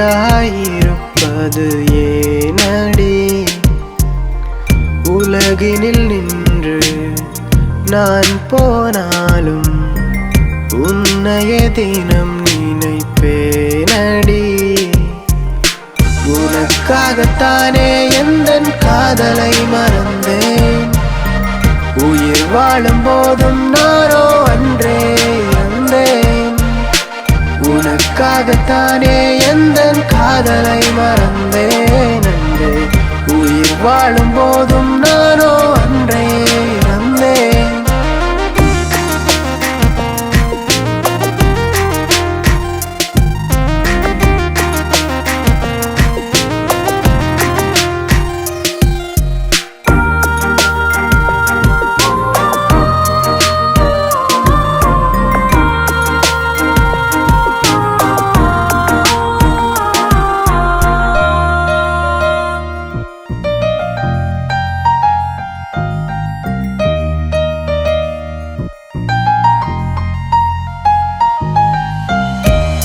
உயிராயிருப்பது ஏனடி? உலகினில் நின்று நான் போனாலும் உன்னையே தினம் நினைப்பேனடி. உனக்காகத்தானே எந்தன் காதலை மறந்தேன். உயிர் வாழும் போதும் நானோ அன்றே இறந்தேன். உனக்காகத்தானே எந்தன் காதலை மறந்தேன். அன்றே உயிர் வாழும் போதும் நானோ அன்றே இறந்தேன்.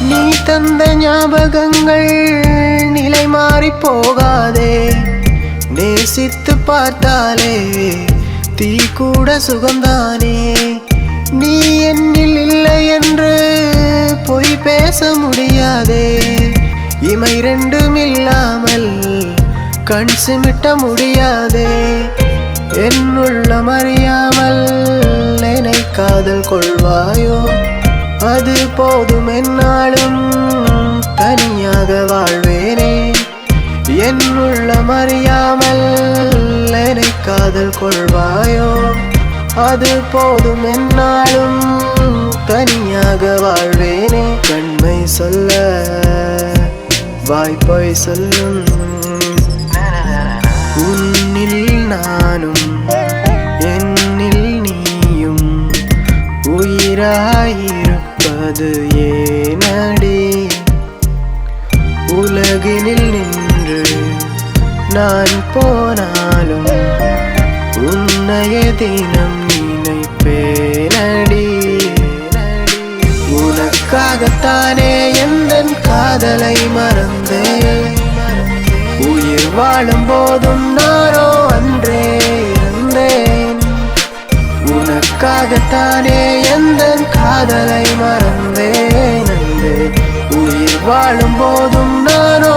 நீ தந்த ஞாபகங்கள் நிலை மாறி போகாதே. நேசித்து பார்த்தாலே தீ கூட சுகம்தானே. நீ என்னில் இல்லை என்று பொய் பேச முடியாதே. இமை ரெண்டும் இல்லாமல் கண் சிமிட்ட முடியாதே. என் உள்ளம் அறியாமல் என்னை காதல் கொள்வாயோ? அது போதும், என்னாலும் தனியாக வாழ்வேனே. என் உள்ளம் அறியாமல் என்னை காதல் கொள்வாயோ? அது போதும், என்னாலும் தனியாக வாழ்வேனே. கண்மை சொல்ல வாய்ப்பை சொல்லும் உன்னில் நானும் என்னில் நீயும் உயிராயிருப்பது ஏனடி? உலகினில் நின்று நான் போனாலும் உன்னையே தினம் நினைப்பேனடி. உனக்காகத்தானே எந்தன் காதலை மறந்தேன். உயிர் வாழும் போதும் நானோ அன்றே இறந்தேன். உனக்காகத்தானே எந்தன் காதலை மறந்தேன். அன்றே உயிர் வாழும் போதும் நானோ